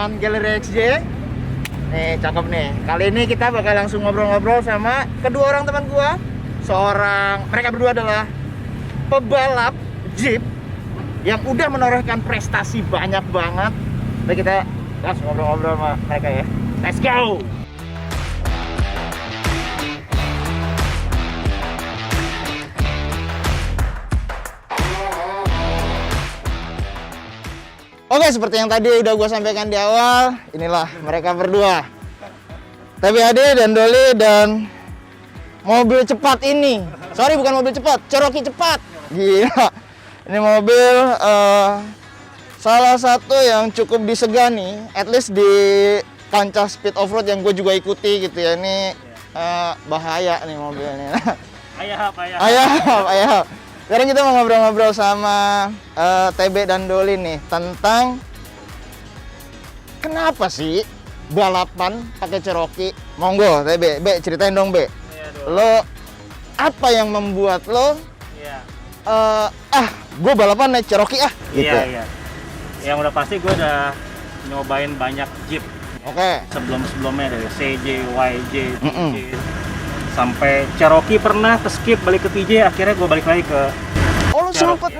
teman-teman Galeri XJ. Nih, cakep nih. Kali ini kita bakal langsung ngobrol-ngobrol sama kedua orang teman gua. Mereka berdua adalah pebalap Jeep yang udah menorehkan prestasi banyak banget. Nah, kita langsung ngobrol-ngobrol sama mereka ya. Let's go! Oke, seperti yang tadi udah gue sampaikan di awal, inilah mereka berdua, TBAD dan Doli, dan mobil cepat ini. Sorry, bukan mobil cepat, Cherokee cepat. Gila, ini mobil salah satu yang cukup disegani, at least di kancah speed off-road yang gue juga ikuti gitu ya. Ini bahaya nih mobilnya. Ayah. Sekarang kita mau ngobrol-ngobrol sama TB dan Doli nih tentang kenapa sih balapan pakai Cherokee. Monggo, TB, ceritain dong, Be. Iya, lo apa yang membuat lo gue balapan naik Cherokee gitu. Iya. Yang udah pasti gue udah nyobain banyak Jeep. Oke. Sebelum-sebelumnya dari CJ, YJ, TJ, sampai Cherokee pernah ke skip balik ke TJ, akhirnya gue balik lagi ke Oh, lo sempet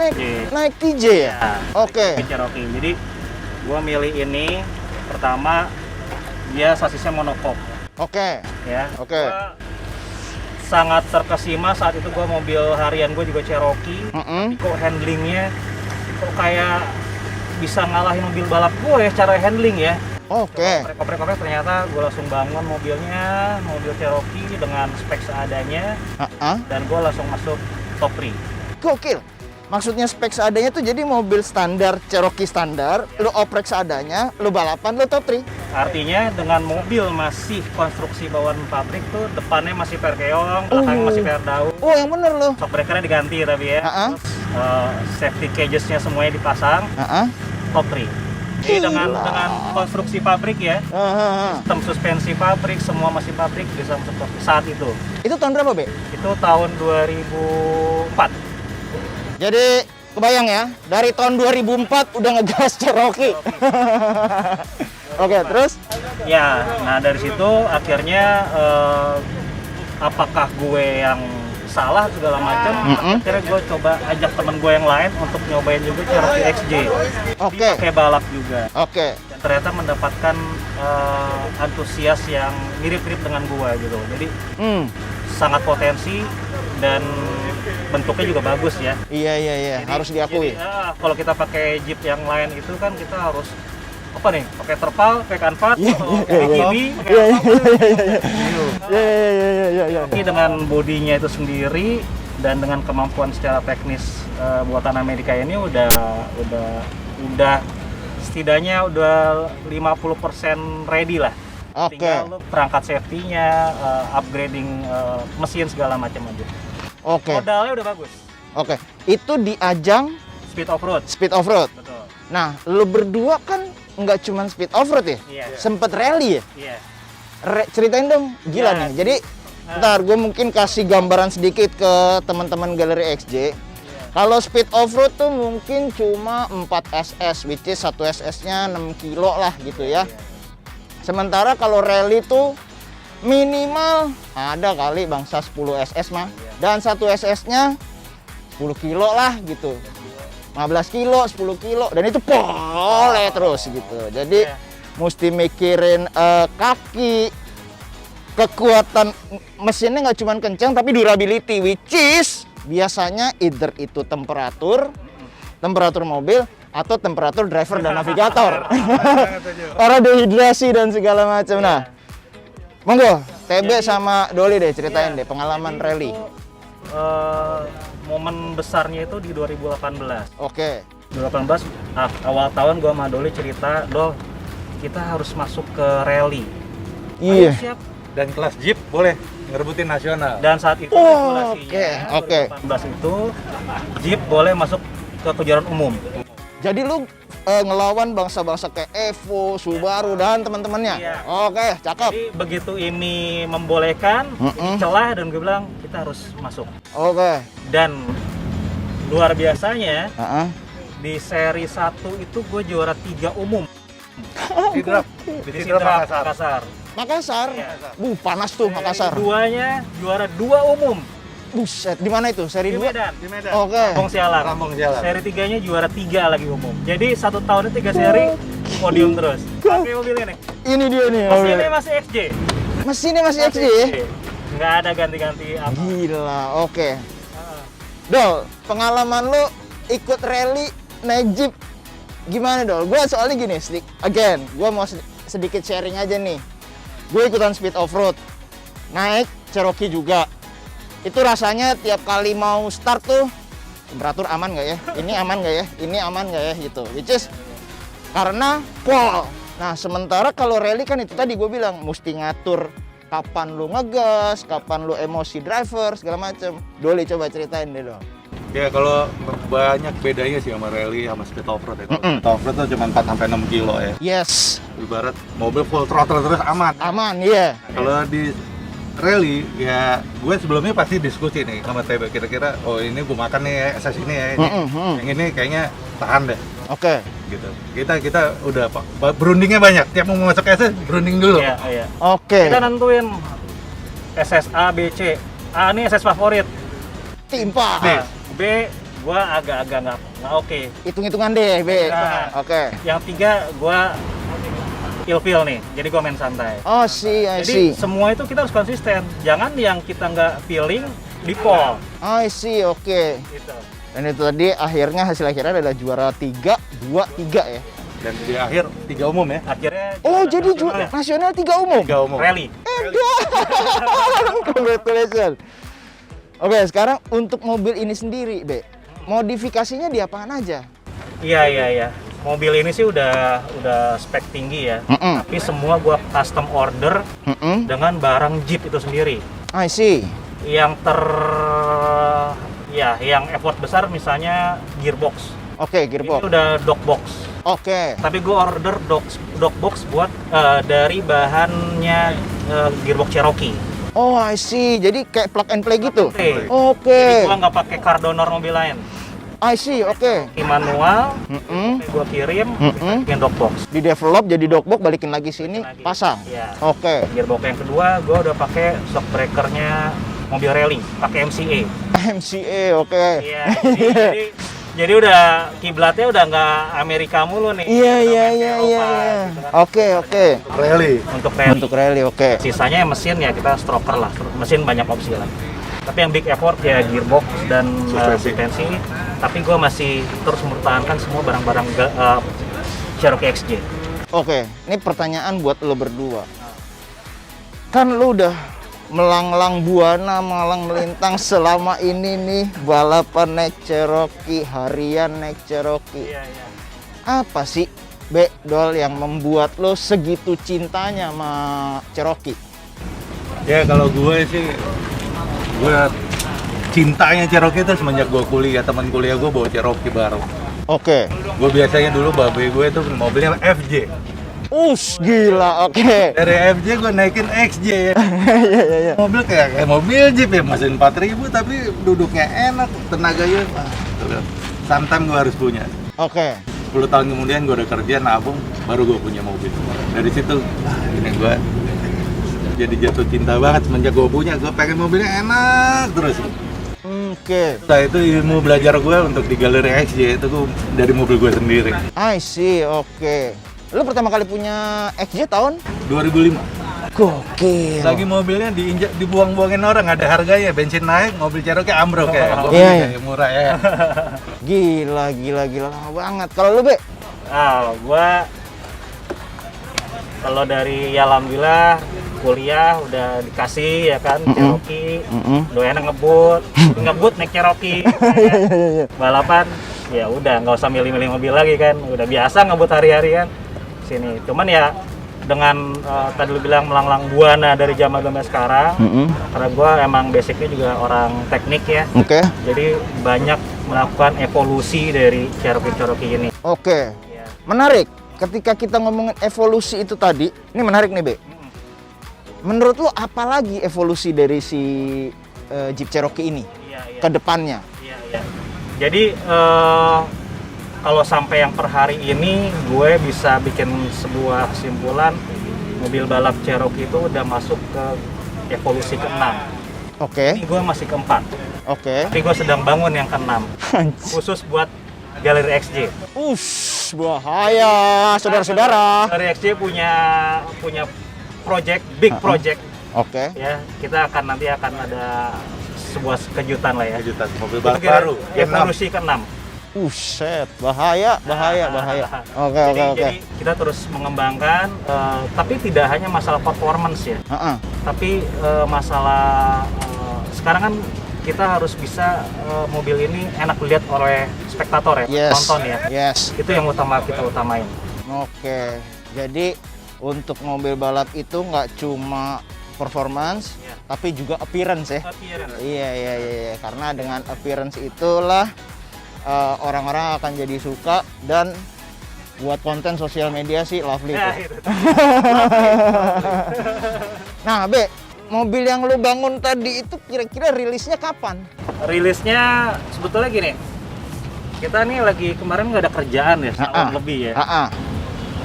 naik TJ ya? Oke. Ke Cherokee. Jadi gue milih ini pertama dia sasisnya monocoque. Oke. Ya. Oke. Gua sangat terkesima saat itu, gue mobil harian gue juga Cherokee. Tapi kok handlingnya kok kayak bisa ngalahin mobil balap gue ya secara handling ya. Oke. Koprek ternyata gue langsung bangun mobilnya, mobil Cherokee dengan spek seadanya, dan gue langsung masuk top 3. Gokil. Maksudnya spek seadanya tuh jadi mobil standar Cherokee standar, lu oprek seadanya, lu balapan, lu top 3. Artinya dengan mobil masih konstruksi bawaan pabrik tuh, depannya masih per keong, belakangnya masih per daun. Oh, yang bener lo. Shock breakernya diganti tapi ya. Terus, safety cages-nya semuanya dipasang. Top 3. Jadi dengan konstruksi pabrik ya, sistem suspensi pabrik, semua masih pabrik, bisa masuk top 3 saat itu. Itu tahun berapa, Be? Itu tahun 2004. Jadi kebayang ya, dari tahun 2004 udah ngegas Cherokee. Oke, terus? Ya, nah dari situ akhirnya apakah gue yang salah segala macam, akhirnya gue coba ajak temen gue yang lain untuk nyobain juga Cherokee XJ. Oke. Pakai balap juga. Oke. Dan ternyata mendapatkan antusias yang mirip-mirip dengan gue gitu. Jadi sangat potensi dan bentuknya juga bagus ya. Iya, jadi, harus diakui. Jadi, kalau kita pakai Jeep yang lain itu kan kita harus apa nih? Pakai terpal, pakai kanvas, pakai kiri, Iya. Tapi dengan bodinya itu sendiri dan dengan kemampuan secara teknis buatan Amerika ini udah setidaknya udah 50% ready lah. Oke. Tinggal perangkat safety-nya, upgrading mesin segala macam aja. Oke. Modalnya udah bagus. Oke. Itu di ajang Speed off-road. speed off-road. Betul. Nah, lu berdua kan nggak cuma speed off-road ya? Iya. Sempet rally ya? Iya. Ceritain dong, gila Ya. nih. Jadi, ntar gue mungkin kasih gambaran sedikit ke teman-teman Galeri XJ. Kalau speed off-road tuh mungkin cuma 4 SS, which is 1 SS-nya 6 kilo lah gitu ya. Sementara kalau rally tuh minimal ada kali bangsa 10 SS mah. Dan 1 SS-nya 10 kilo lah gitu. 15 kilo, 10 kilo. Dan itu boleh terus gitu. Jadi mesti mikirin kaki, kekuatan mesinnya nggak cuma kencang tapi durability, which is biasanya either itu temperatur mobil atau temperatur driver dan navigator. Para dehidrasi dan segala macam. Nah, monggo TB sama Doli deh ceritain deh pengalaman rally. Momen besarnya itu di 2018. Oke. 2018 awal tahun gua sama Doli cerita, "Dol, kita harus masuk ke rally." Iya. Siap. Dan kelas Jeep boleh ngerebutin nasional. Dan saat itu regulasinya, Oke. 2018 itu Jeep boleh masuk ke kejuaraan umum. Jadi lu ngelawan bangsa-bangsa kayak Evo, Subaru dan teman-temannya. Iya. Oke, cakep. Jadi begitu ini membolehkan, celah, dan gue bilang kita harus masuk. Oke. Dan luar biasanya Heeh. di seri 1 itu gue juara 3 umum. Bisi Draf Makassar. Makassar? Iya. Panas tuh Makassar. Duanya juara 2 umum. Buset, di mana itu? Seri Di 2? Medan. Di Medan. Oke. Kampung Sialan. Seri 3-nya juara 3 lagi umum. Jadi 1 tahunnya 3 seri podium terus. Pakai mobilnya nih. Ini dia nih. Mesinnya masih XJ. Mesinnya masih XJ ya? Nggak ada ganti-ganti apa. Gila, oke. Dol, pengalaman lu ikut rally naik Jeep gimana Dol? Gue soalnya gini, gue mau sedikit sharing aja nih. Gue ikutan speed off-road, naik Cherokee juga. Itu rasanya tiap kali mau start tuh, temperatur aman nggak ya? Ini aman nggak ya? Ini aman nggak ya? Gitu. Which is, karena pol. Nah, sementara kalau rally kan itu tadi gue bilang, mesti ngatur kapan lu ngegas, kapan lu emosi driver, segala macem. Doli, coba ceritain deh dong. Ya kalau banyak bedanya sih sama rally sama speed off-road ya. Speed off-road tuh cuma 4-6 kilo ya. Yes, Ibarat mobil full throttle terus aman. aman, iya. Kalau di rally ya gue sebelumnya pasti diskusi nih sama TB, kira-kira oh ini gue makan nih ya, SS ini ya ini. Yang ini kayaknya tahan deh. Oke. Gitu. Kita udah berundingnya banyak. Tiap mau masuk SS berunding dulu. Iya, iya. Oke. Kita nentuin SS A, B, C. A ini SS favorit. Timpa. Nah, B gua agak-agak nggak oke. Hitung-hitungan deh, B. Nah. Oke. Yang 3 gua ilfeel nih. Jadi gua main santai. Oh, I Jadi see. semua itu kita harus konsisten. Jangan yang kita nggak feeling di pole. I see, oke. Gitu. Dan itu tadi akhirnya hasil akhirnya adalah juara 3, 2, 3 ya. Dan di akhir 3 umum ya. Akhirnya Oh, juara jadi nasional ya. nasional 3 umum. 3 umum. Rally. Congratulations. Oke, sekarang untuk mobil ini sendiri, Be. Modifikasinya di apaan aja? Iya. Mobil ini sih udah spek tinggi ya. Tapi semua gua custom order dengan barang Jeep itu sendiri. I see. Yang yang effort besar misalnya gearbox. Oke, Ini gearbox. udah dogbox. Oke. Tapi gue order dogbox buat dari bahannya gearbox Cherokee. Oh, I see. Jadi kayak plug and play gitu. Jadi Oke. gue nggak pakai car donor mobil lain. I see. Oke. Di manual, gue kirim, bikin dogbox. Di develop jadi dogbox, balikin lagi sini, Lagi. pasang. Iya. Oke. Gearbox yang kedua, gue udah pakai shock breakernya mobil rally, pakai MCA. MCA, oke. Iya. Jadi udah kiblatnya udah nggak Amerika mulu nih. Iya. Eropa, gitu kan. Oke. Rally. Untuk rally. Untuk rally, oke. Sisanya mesin ya kita stroker lah, mesin banyak opsi lah. Tapi yang big effort ya gearbox dan suspensi. Tapi gue masih terus mempertahankan semua barang-barang Cherokee XJ. Oke, ini pertanyaan buat lo berdua. Kan lo udah melanglang buana, malang melintang selama ini nih balapan naik Cherokee, harian naik Cherokee. Iya. Apa sih, Dol, yang membuat lo segitu cintanya sama Cherokee? Ya kalau gue sih, gue cintanya Cherokee itu semenjak gue kuliah. Teman kuliah gue bawa Cherokee baru. Oke. Gue biasanya dulu babe gue itu mobilnya FJ. Gila, oke. Dari FJ gue naikin XJ ya. Iya. Mobil kayak mobil Jeep ya, mesin 4000 tapi duduknya enak, tenaganya. Sometimes gue harus punya. Oke. 10 tahun kemudian gue udah kerja nabung, baru gue punya mobil. Dari situ, ini gue jadi jatuh cinta banget semenjak gue punya. Gue pengen mobilnya enak terus. Oke. Nah itu ilmu belajar gue untuk di galeri XJ itu gue dari mobil gue sendiri. I see, oke. Lo pertama kali punya XJ tahun? 2005. Gokil. Lagi mobilnya dibuang-buangin orang, ada harganya, bensin naik, mobil Cherokee ambruk ya. Iya. Murah ya. Gila lama banget. Kalau lu, Be? Gua kalau dari ya alhamdulillah kuliah udah dikasih ya kan Cherokee, udah enak ngebut naik Cherokee. Iya. Balapan ya udah nggak usah milih-milih mobil lagi kan, udah biasa ngebut hari-hari kan sini. Cuman ya dengan tadi lu bilang melanglang buana dari zaman sekarang, karena gua emang basicnya juga orang teknik ya. Oke. Jadi banyak melakukan evolusi dari Cherokee ini. Oke. Ya. Menarik. Ketika kita ngomongin evolusi itu tadi, ini menarik nih, Be. Menurut lu apa lagi evolusi dari si Jeep Cherokee ini Iya. ke depannya? Iya. Jadi kalau sampai yang per hari ini gue bisa bikin sebuah kesimpulan mobil balap Cherokee itu udah masuk ke evolusi ke-6. Oke. Ini gue masih ke-4. Oke. Tapi gue sedang bangun yang ke-6. Khusus buat Galeri XJ. Bahaya, saudara-saudara. Galeri XJ punya project, big project. Oke. Ya, kita nanti akan ada sebuah kejutan lah ya. Kejutan mobil Itu balap baru. evolusi ke-6. Set, bahaya. Oke. Jadi kita terus mengembangkan, tapi tidak hanya masalah performance ya. Tapi masalah sekarang kan kita harus bisa mobil ini enak dilihat oleh spektator ya, penonton ya. Yes. Itu yang kita utamain. Oke. Jadi untuk mobil balap itu nggak cuma performance, tapi juga appearance ya. Iya. Karena dengan appearance itulah orang-orang akan jadi suka dan buat konten sosial media sih lovely tuh. Itu. Nah, Be, mobil yang lu bangun tadi itu kira-kira rilisnya kapan? Rilisnya sebetulnya gini. Kita nih lagi kemarin nggak ada kerjaan ya, setahun lebih ya.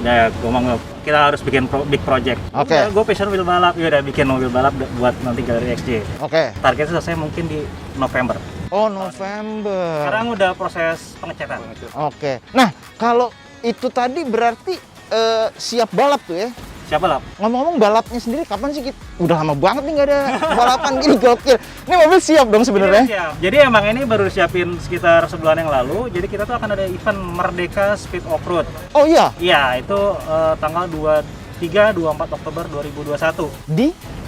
Nah, ngomong kita harus bikin big project. Oke. Gue passion mobil balap, ya udah bikin mobil balap buat nanti Galeri XJ. Oke. Targetnya selesai mungkin di November. Oh, November. Sekarang udah proses pengecetan. Oke. Nah, kalau itu tadi berarti siap balap tuh ya? Siap balap? Ngomong-ngomong balapnya sendiri kapan sih? Udah lama banget nih nggak ada balapan gini, gokil. Ini mobil siap dong sebenarnya? Siap. Jadi emang ini baru disiapin sekitar sebulan yang lalu. Jadi kita tuh akan ada event Merdeka Speed Offroad. Oh iya? Iya, itu tanggal 23-24 Oktober 2021.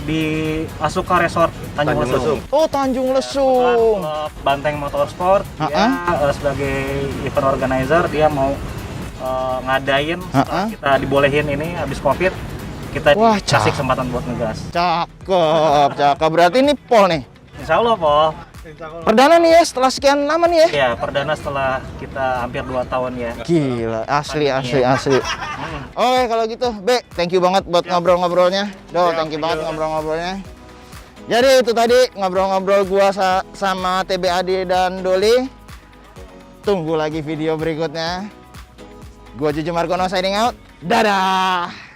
Di Asuka Resort Tanjung Lesung. Oh, Tanjung Lesung. Banteng Motorsport, dia sebagai event organizer, dia mau ngadain setelah kita dibolehin ini habis Covid, kita kasih kesempatan buat ngegas. Cakep. Berarti ini Pol nih? Insya Allah, Pol. Perdana nih ya, setelah sekian lama nih ya? Ya, perdana setelah kita hampir 2 tahun ya. Gila, asli. Oke, kalau gitu, Be, thank you banget buat ngobrol-ngobrolnya. Thank you banget ngobrol-ngobrolnya. Jadi itu tadi ngobrol-ngobrol gua sama TBAD dan Doli. Tunggu lagi video berikutnya. Gua Juju Margono signing out. Dadah!